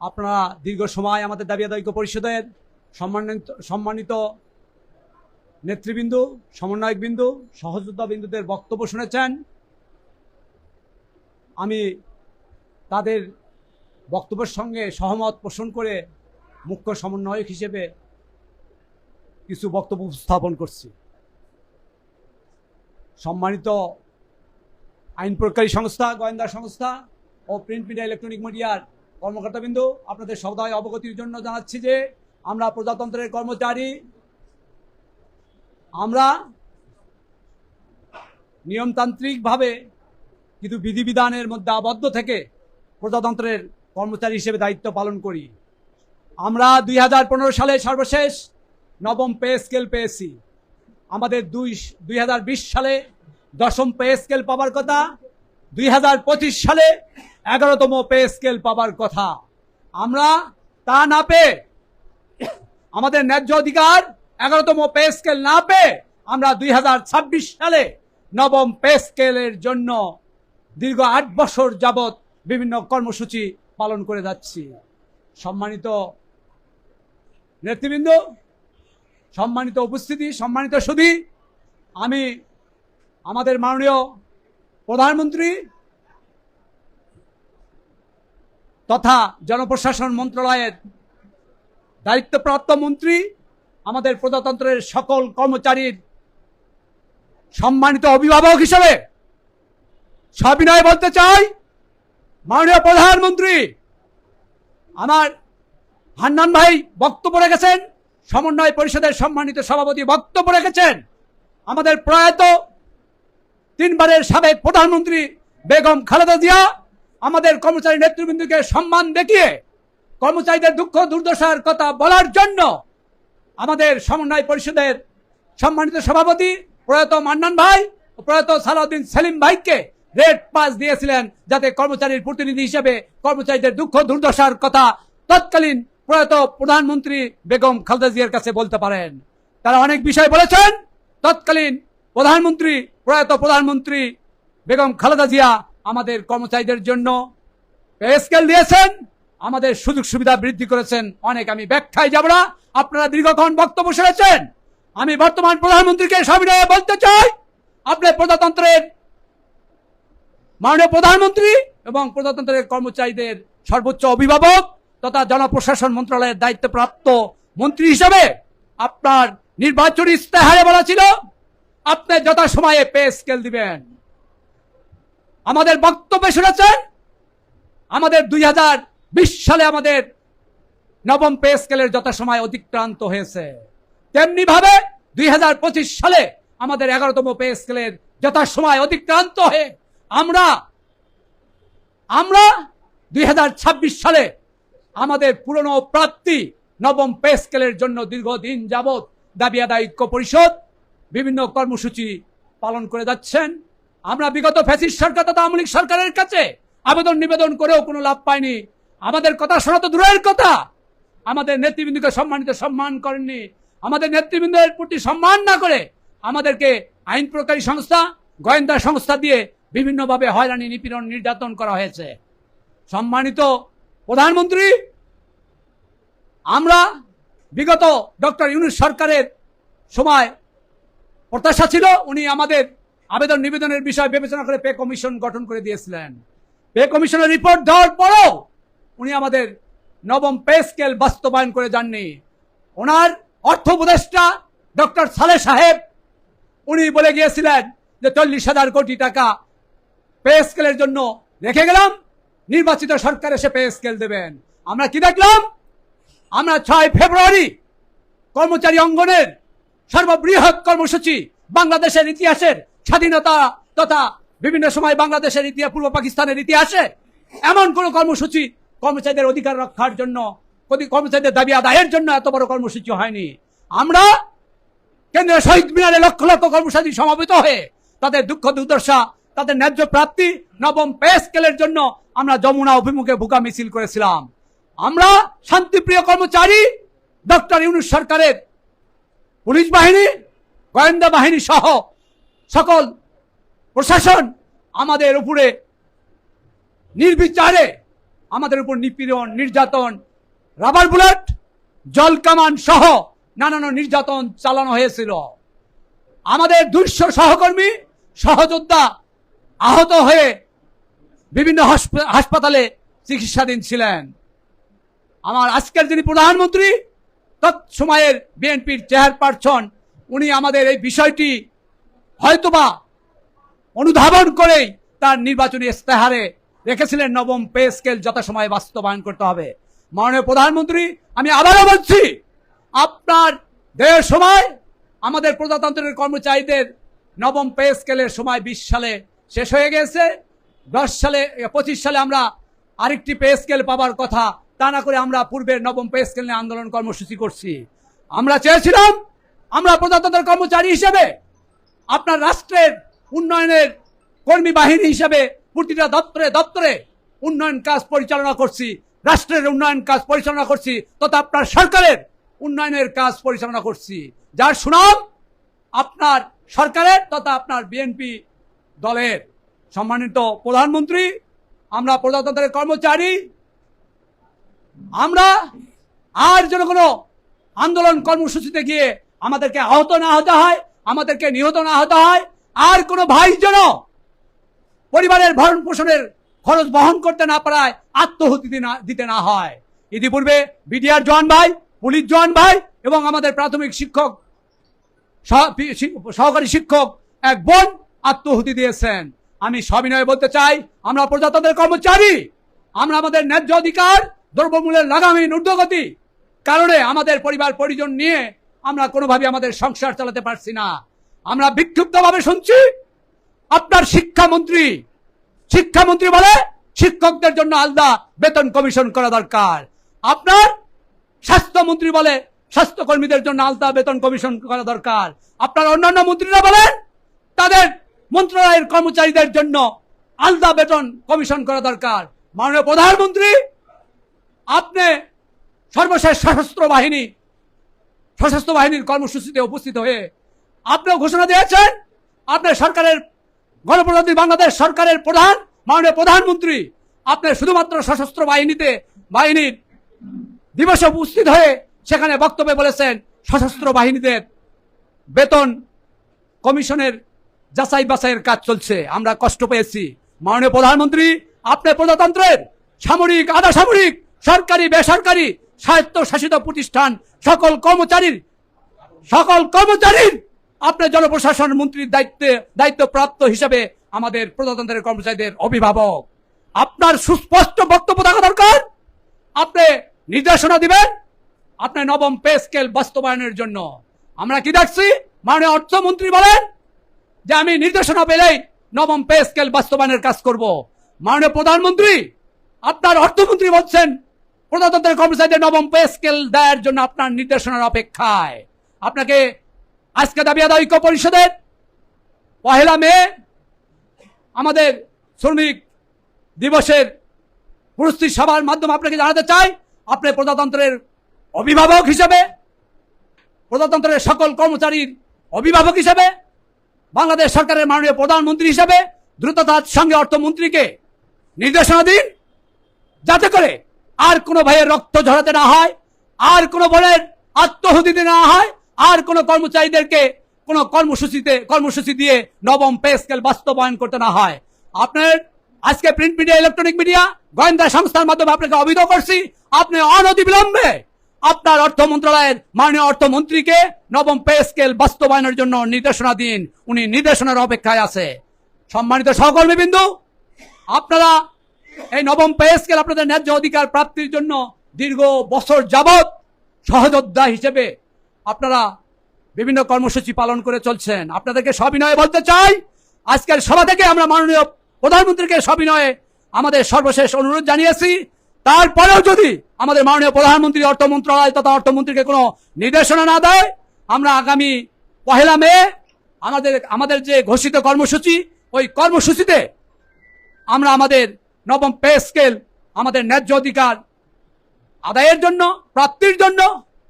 আপনারা দীর্ঘ সময় আমাদের দাবি আদায় ঐক্য পরিষদের সম্মানিত নেতৃবৃন্দ, সমন্বয়কবৃন্দ, সহযোদ্ধাবৃন্দদের বক্তব্য শুনেছেন। আমি তাদের বক্তব্যের সঙ্গে সহমত পোষণ করে মুখ্য সমন্বয়ক হিসেবে কিছু বক্তব্য উপস্থাপন করছি। সম্মানিত আইন প্রয়োগকারী সংস্থা, গোয়েন্দা সংস্থা ও প্রিন্ট মিডিয়া, ইলেকট্রনিক মিডিয়ার কর্মকর্তাবৃন্দ, আপনাদের সবাই অবগতির জন্য জানাচ্ছি যে আমরা প্রজাতন্ত্রের কর্মচারী। আমরা নিয়মতান্ত্রিকভাবে কিন্তু বিধিবিধানের মধ্যে আবদ্ধ থেকে প্রজাতন্ত্রের কর্মচারী হিসেবে দায়িত্ব পালন করি। আমরা 2015 সালে সর্বশেষ নবম পে স্কেল পেয়েছি। আমাদের 2020 সালে দশম পে স্কেল পাবার কথা, 2025 সালে 11তম পে স্কেল পাবার কথা। আমরা তা না পেয়ে, আমাদের ন্যায্য অধিকার 11তম পে স্কেল না পেয়ে আমরা 2026 সালে নবম পে স্কেলের জন্য দীর্ঘ 8 বছর যাবৎ বিভিন্ন কর্মসূচি পালন করে যাচ্ছি। সম্মানিত নেতৃবৃন্দ, সম্মানিত উপস্থিতি, সম্মানিত সুধী, আমি আমাদের মাননীয় প্রধানমন্ত্রী তথা জনপ্রশাসন মন্ত্রণালয়ের দায়িত্বপ্রাপ্ত মন্ত্রী, আমাদের প্রজাতন্ত্রের সকল কর্মচারীর সম্মানিত অভিভাবক হিসেবে সবিনয়ে বলতে চাই, মাননীয় প্রধানমন্ত্রী, আমার হান্নান ভাই বক্তব্য রেখেছেন, সমন্বয় পরিষদের সম্মানিত সভাপতি বক্তব্য রেখেছেন, আমাদের প্রয়াত 3 বারের সাবেক প্রধানমন্ত্রী বেগম খালেদা জিয়া আমাদের কর্মচারী নেতৃবৃন্দকে সম্মান দেখিয়ে কর্মচারীদের দুঃখ দুর্দশার কথা বলার জন্য আমাদের সমন্বয় পরিষদের সম্মানিত সভাপতি প্রয়াত মান্নান ভাই ও প্রয়াত সালাউদ্দিন সেলিম ভাইকে রেড পাস দিয়েছিলেন, যাতে কর্মচারীর প্রতিনিধি হিসেবে কর্মচারীদের দুঃখ দুর্দশার কথা তৎকালীন প্রয়াত প্রধানমন্ত্রী বেগম খালেদা জিয়ার কাছে বলতে পারেন। তারা অনেক বিষয় বলেছেন। তৎকালীন প্রধানমন্ত্রী, প্রয়াত প্রধানমন্ত্রী বেগম খালেদা জিয়া আমাদের কর্মচারীদের জন্য পে স্কেল দিয়েছেন, আমাদের সুযোগ সুবিধা বৃদ্ধি করেছেন। অনেক আমি ব্যাখ্যায় যাব না, আপনারা দীর্ঘক্ষণ বক্তব্য শুনেছেন। আমি বর্তমান প্রধানমন্ত্রীকে সবিনয়ে বলতে চাই, আপনি প্রজাতন্ত্রের মাননীয় প্রধানমন্ত্রী এবং প্রজাতন্ত্রের কর্মচারীদের সর্বোচ্চ অভিভাবক তথা জনপ্রশাসন মন্ত্রণালয়ের দায়িত্বপ্রাপ্ত মন্ত্রী হিসেবে আপনার নির্বাচনী ইস্তেহারে বলা ছিল আপনি যথাসময়ে পে স্কেল দিবেন। আমাদের বক্তব্যে শুনেছেন, আমাদের 2020 সালে আমাদের নবম পে স্কেলের যথাসময় অতিক্রান্ত হয়েছে। তেমনি ভাবে 2025 সালে আমাদের 11তম পে স্কেলের যথাসময় অতিক্রান্ত হয়ে আমরা 2026 সালে আমাদের পুরনো প্রাপ্তি নবম পে স্কেলের জন্য দীর্ঘদিন যাবৎ দাবি আদায় ঐক্য পরিষদ বিভিন্ন কর্মসূচি পালন করে যাচ্ছেন। আমরা বিগত ফ্যাসিস্ট সরকার তথা আওয়ামী লীগ সরকারের কাছে আবেদন নিবেদন করেও কোনো লাভ পাইনি। আমাদের কথা শোনা তো দূরের কথা, আমাদের নেতৃবৃন্দকে সম্মান করেননি। আমাদের নেতৃবৃন্দের প্রতি সম্মান না করে আমাদেরকে আইন প্রয়োগকারী সংস্থা, গোয়েন্দা সংস্থা দিয়ে বিভিন্নভাবে হয়রানি, নিপীড়ন, নির্যাতন করা হয়েছে। সম্মানিত প্রধানমন্ত্রী, আমরা বিগত ডক্টর ইউনূস সরকারের সময় প্রত্যাশা ছিল উনি আমাদের আবেদন নিবেদনের বিষয় বিবেচনা করে পে কমিশন গঠন করে দিয়েছিলেন। পে কমিশনের রিপোর্ট দেওয়ার পরও উনি আমাদের নবম পে স্কেল বাস্তবায়ন করে যাননি। ওনার অর্থ উপদেষ্টা ডক্টর সালেহ সাহেব উনি বলে গিয়েছিলেন যে 40,000 কোটি টাকা পে স্কেলের জন্য রেখে গেলাম, নির্বাচিত সরকার এসে পে স্কেল দেবেন। আমরা কি দেখলাম? আমরা 6 ফেব্রুয়ারি কর্মচারী অঙ্গনের সর্ববৃহৎ কর্মসূচি, বাংলাদেশের ইতিহাসের স্বাধীনতা তথা বিভিন্ন সময় বাংলাদেশের ইতিহাস, পূর্ব পাকিস্তানের ইতিহাসে এমন কোন কর্মসূচি কর্মচারীদের অধিকার রক্ষার জন্য, কর্মচারীদের দাবি আদায়ের জন্য এত বড় কর্মসূচি হয়নি। আমরা কেন্দ্রীয় শহীদ মিনারে লক্ষ লক্ষ কর্মচারী সমবেত হয়ে তাদের দুঃখ দুর্দশা, তাদের ন্যায্য প্রাপ্তি, নবম পে স্কেলের জন্য আমরা যমুনা অভিমুখে ভুকা মিছিল করেছিলাম। আমরা শান্তিপ্রিয় কর্মচারী ডক্টর ইউনূস সরকারের পুলিশ বাহিনী, গোয়েন্দা বাহিনী সহ সকল প্রশাসন আমাদের উপরে নির্বিচারে আমাদের উপর নিপীড়ন, নির্যাতন, রাবার বুলেট, জল কামান সহ নানান নির্যাতন চালানো হয়েছিল। আমাদের 200 সহকর্মী সহযোদ্ধা আহত হয়ে বিভিন্ন হাসপাতালে চিকিৎসাধীন ছিলেন। আমার আজকের যিনি প্রধানমন্ত্রী, তৎসময়ের বিএনপির চেয়ারপারসন, উনি আমাদের এই বিষয়টি হয়তোবা অনুধাবন করেই তার নির্বাচনী ইস্তেহারে রেখেছিলেন নবম পে স্কেল যথাসময়ে বাস্তবায়ন করতে হবে। মাননীয় প্রধানমন্ত্রী, আমি আবারও বলছি, আপনার দেড় সময় আমাদের প্রজাতন্ত্রের কর্মচারীদের নবম পে স্কেলের সময় 20 সালে শেষ হয়ে গেছে। 25 সালে আমরা আরেকটি পে স্কেল পাবার কথা, তা না করে আমরা পূর্বের নবম পে স্কেল নিয়ে আন্দোলন কর্মসূচি করছি। আমরা চেয়েছিলাম আমরা প্রজাতন্ত্রের কর্মচারী হিসেবে আপনার রাষ্ট্রের উন্নয়নের কর্মী বাহিনী হিসেবে প্রতিটা দপ্তরে দপ্তরে উন্নয়ন কাজ পরিচালনা করছি, রাষ্ট্রের উন্নয়ন কাজ পরিচালনা করছি, তথা আপনার সরকারের উন্নয়নের কাজ পরিচালনা করছি, যার সুনাম আপনার সরকারের তথা আপনার বিএনপি দলের। সম্মানিত প্রধানমন্ত্রী, আমরা প্রজাতন্ত্রের কর্মচারী, আমরা আর যেন কোনো আন্দোলন কর্মসূচিতে গিয়ে আমাদেরকে আহত না হতে হয়, আমাদেরকে নিহত না হতে হয়, আর কোনো ভাই যেন পরিবারের ভরণ পোষণের খরচ বহন করতে না পারায় আত্মহুতি দিতে না হয়। ইতিপূর্বে বিডিআর জওয়ান ভাই, পুলিশ জওয়ান ভাই এবং আমাদের প্রাথমিক শিক্ষক সহকারী শিক্ষক এক বোন আত্মহুতি দিয়েছেন। আমি সবিনয়ে বলতে চাই, আমরা প্রজাতন্ত্রের কর্মচারী, আমরা আমাদের ন্যায্য অধিকার, দ্রব্যমূল্যের লাগামহীন ঊর্ধ্বগতি কারণে আমাদের পরিবার পরিজন নিয়ে আমরা কোনোভাবে আমাদের সংসার চালাতে পারছি না। আমরা বিক্ষুব্ধভাবে শুনছি আপনার শিক্ষামন্ত্রী বলে শিক্ষকদের জন্য আলাদা বেতন কমিশন করা দরকার, আপনার স্বাস্থ্যমন্ত্রী বলে স্বাস্থ্যকর্মীদের জন্য আলাদা বেতন কমিশন করা দরকার, আপনার অন্যান্য মন্ত্রীরা বলেন তাদের মন্ত্রণালয়ের কর্মচারীদের জন্য আলাদা বেতন কমিশন করা দরকার। মাননীয় প্রধানমন্ত্রী, আপনি সর্বশেষ সশস্ত্র বাহিনীর কর্মসূচিতে উপস্থিত হয়ে আপনিও ঘোষণা দিয়েছেন, আপনার সরকারের গণপ্রজাতন্ত্রী বাংলাদেশ সরকারের প্রধান মাননীয় প্রধানমন্ত্রী, আপনি শুধুমাত্র সশস্ত্র বাহিনীর দিবসে উপস্থিত হয়ে সেখানে বক্তব্যে বলেছেন সশস্ত্র বাহিনীদের বেতন কমিশনের যাচাই বাছাইয়ের কাজ চলছে, আমরা কষ্ট পেয়েছি। মাননীয় প্রধানমন্ত্রী, আপনি প্রজাতন্ত্রের সামরিক, আধা সামরিক, সরকারি, বেসরকারি, স্বায়ত্তশাসিত প্রতিষ্ঠান সকল কর্মচারীর আপনি জনপ্রশাসন মন্ত্রীর দায়িত্বপ্রাপ্ত হিসেবে আমাদের প্রজাতন্ত্রের কর্মচারীদের অভিভাবক। আপনার সুস্পষ্ট বক্তব্য থাকা দরকার, আপনি নির্দেশনা দিবেন আপনি নবম পে স্কেল বাস্তবায়নের জন্য। আমরা কি দেখছি, মাননীয় অর্থমন্ত্রী বলেন যে আমি নির্দেশনা পেলেই নবম পে স্কেল বাস্তবায়নের কাজ করব। মাননীয় প্রধানমন্ত্রী, আপনার অর্থমন্ত্রী বলছেন প্রজাতন্ত্রের কর্মচারীদের নবম পে স্কেল দেওয়ার জন্য আপনার নির্দেশনার অপেক্ষায়। আপনাকে আজকে দাবি আদায় ঐক্য পরিষদের 1 মে আমাদের শ্রমিক দিবসের প্রস্তুতি সভার মাধ্যমে আপনাকে জানাতে চাই, আপনি প্রজাতন্ত্রের অভিভাবক হিসেবে, প্রজাতন্ত্রের সকল কর্মচারীর অভিভাবক হিসেবে, বাংলাদেশ সরকারের মাননীয় প্রধানমন্ত্রী হিসেবে দ্রুততার সঙ্গে অর্থমন্ত্রীকে নির্দেশনা দিন, যাতে করে আর কোনো ভাইয়ের রক্ত ঝরাতে না হয়, আর কোনো বোনের আত্মহুতি দিতে না হয়, আর কোনো কর্মচারীদেরকে কোনো কর্মসূচি দিয়ে নবম পে স্কেল বাস্তবায়ন করতে না হয়। আপনার আজকে প্রিন্ট মিডিয়া, ইলেকট্রনিক মিডিয়া, গোয়েন্দা সংস্থার মাধ্যমে আপনাকে অবহিত করছি, আপনি অনতিবিলম্বে আপনার অর্থ মন্ত্রণালয়ের মাননীয় অর্থমন্ত্রীকে নবম পে স্কেল বাস্তবায়নের জন্য নির্দেশনা দিন, উনি নির্দেশনার অপেক্ষায় আছে। সম্মানিত সহকর্মীবৃন্দ, আপনারা এই নবম পে স্কেল আপনাদের ন্যায্য অধিকার প্রাপ্তির জন্য দীর্ঘ বছর যাবৎ সহযোদ্ধা হিসেবে আপনারা বিভিন্ন কর্মসূচি পালন করে চলছেন। আপনাদেরকে সবিনয়ে বলতে চাই, আজকের সভা থেকে আমরা মাননীয় প্রধানমন্ত্রীকে সবিনয়ে আমাদের সর্বশেষ অনুরোধ জানিয়েছি। তারপরেও যদি আমাদের মাননীয় প্রধানমন্ত্রী, অর্থ মন্ত্রণালয় তথা অর্থমন্ত্রীকে কোনো নির্দেশনা না দেয়, আমরা আগামী 1 মে আমাদের যে ঘোষিত কর্মসূচি, ওই কর্মসূচিতে আমরা আমাদের নবম পে স্কেল, আমাদের ন্যায্য অধিকার আদায়ের জন্য, প্রাপ্তির জন্য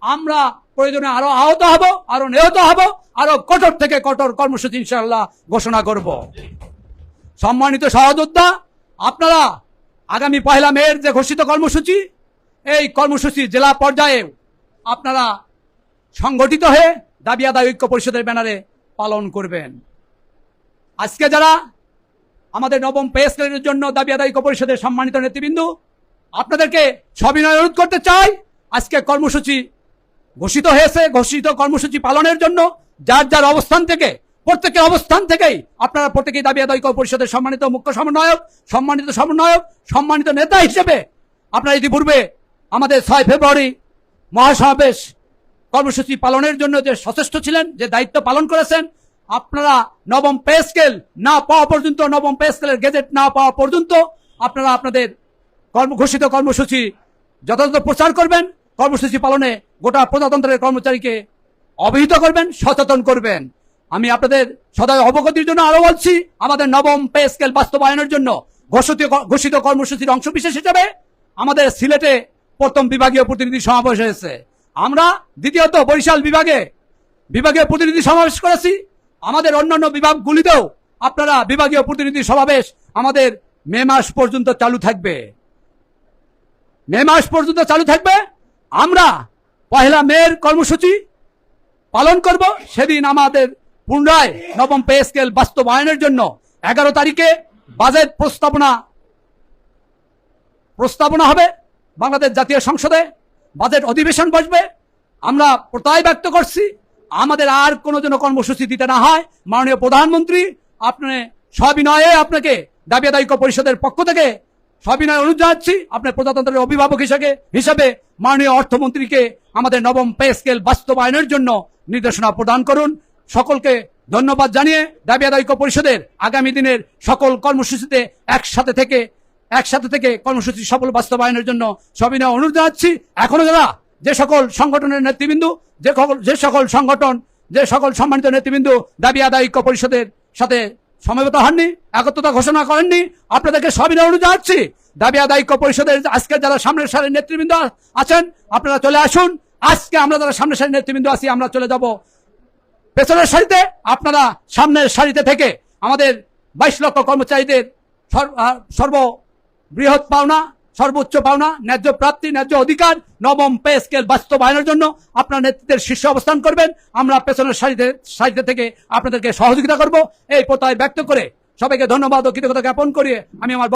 আমরা প্রয়োজনে আরো আহত হব, আরো নিহত হব, আরো কঠোর থেকে কঠোর কর্মসূচি ইনশাআল্লাহ ঘোষণা করব। সম্মানিত সহযোদ্ধা, আপনারা আগামী 1 মে যে ঘোষিত কর্মসূচি, এই কর্মসূচি জেলা পর্যায়ে আপনারা সংগঠিত হয়ে দাবি আদায় ঐক্য পরিষদের ব্যানারে পালন করবেন। আজকে যারা আমাদের নবম পে স্কেলের জন্য দাবি আদায় ঐক্য পরিষদের সম্মানিত নেতৃবৃন্দ, আপনাদেরকে সবিনয় অনুরোধ করতে চাই, আজকে কর্মসূচি ঘোষিত হয়েছে। ঘোষিত কর্মসূচি পালনের জন্য যার যার অবস্থান থেকে, প্রত্যেকের অবস্থান থেকেই আপনারা প্রত্যেকেই দাবি আদায় ঐক্য পরিষদের সম্মানিত মুখ্য সমন্বয়ক, সম্মানিত নেতা হিসেবে আপনারা ইতিপূর্বে আমাদের 6 ফেব্রুয়ারি মহাসমাবেশ কর্মসূচি পালনের জন্য যে সচেষ্ট ছিলেন, যে দায়িত্ব পালন করেছেন, আপনারা নবম পে স্কেল না পাওয়া পর্যন্ত, নবম পে স্কেলের গেজেট না পাওয়া পর্যন্ত আপনারা আপনাদের ঘোষিত কর্মসূচি যথাযথ প্রচার করবেন। কর্মসূচি পালনে গোটা প্রজাতন্ত্রের কর্মচারীকে অবহিত করবেন, সচেতন করবেন। আমি আপনাদের সদয় অবগতির জন্য আরো বলছি, আমাদের নবম পে স্কেল বাস্তবায়নের জন্য ঘোষিত কর্মসূচির অংশবিশেষ হিসেবে আমাদের সিলেটে প্রথম বিভাগীয় প্রতিনিধি সমাবেশ হয়েছে। আমরা দ্বিতীয়ত বরিশাল বিভাগীয় প্রতিনিধি সমাবেশ করেছি। আমাদের অন্যান্য বিভাগগুলিতেও আপনারা বিভাগীয় প্রতিনিধি সমাবেশ আমাদের মে মাস পর্যন্ত চালু থাকবে। আমরা 1 মের কর্মসূচি পালন করব। সেদিন আমাদের পুনরায় নবম পে স্কেল বাস্তবায়নের জন্য 11 তারিখে বাজেট প্রস্তাবনা হবে। বাংলাদেশ জাতীয় সংসদে বাজেট অধিবেশন বসবে। আমরা প্রত্যয় ব্যক্ত করছি, আমাদের আর কোনো যেন কর্মসূচি দিতে না হয়। মাননীয় প্রধানমন্ত্রী, আপনি সবিনয়ে আপনাকে দাবি আদায় ঐক্য পরিষদের পক্ষ থেকে সবিনয় অনুরোধ জানাচ্ছি, আপনি প্রজাতন্ত্রের অভিভাবক হিসেবে মাননীয় অর্থমন্ত্রীকে আমাদের নবম পে স্কেল বাস্তবায়নের জন্য নির্দেশনা প্রদান করুন। সকলকে ধন্যবাদ জানিয়ে দাবি আদায় ঐক্য পরিষদের আগামী দিনের সকল কর্মসূচিতে একসাথে থেকে কর্মসূচি সফল বাস্তবায়নের জন্য সবিনয় অনুরোধ জানাচ্ছি। এখনো যারা যে সকল সংগঠনের নেতৃবৃন্দ, যে সকল সম্মানিত নেতৃবৃন্দ দাবি আদায় ঐক্য পরিষদের সাথে সমবেত হননি, একত্রতা ঘোষণা করেননি, আপনাদেরকে সবিনয় অনুরোধ জানাচ্ছি। দাবি আদায় ঐক্য পরিষদের আজকে যারা সামনের সারির নেতৃবৃন্দ আছেন, আপনারা চলে আসুন। আজকে আমরা যারা সামনের সারির নেতৃবৃন্দ আছি, আমরা চলে যাব পেছনের সারিতে। আপনারা সামনের সারিতে থেকে আমাদের 22 লক্ষ কর্মচারীদের সর্ববৃহৎ পাওনা, সর্বোচ্চ পাওনা, ন্যায্য প্রাপ্তি, ন্যায্য অধিকার, নবম পে স্কেল বাস্তবায়নের জন্য আপনার নেতৃত্বের শীর্ষে অবস্থান করবেন। আমরা পেছনের সারিতে থেকে আপনাদেরকে সহযোগিতা করব। এই প্রত্যয় ব্যক্ত করে সবাইকে ধন্যবাদ ও কৃতজ্ঞতা জ্ঞাপন করিয়ে আমি আমার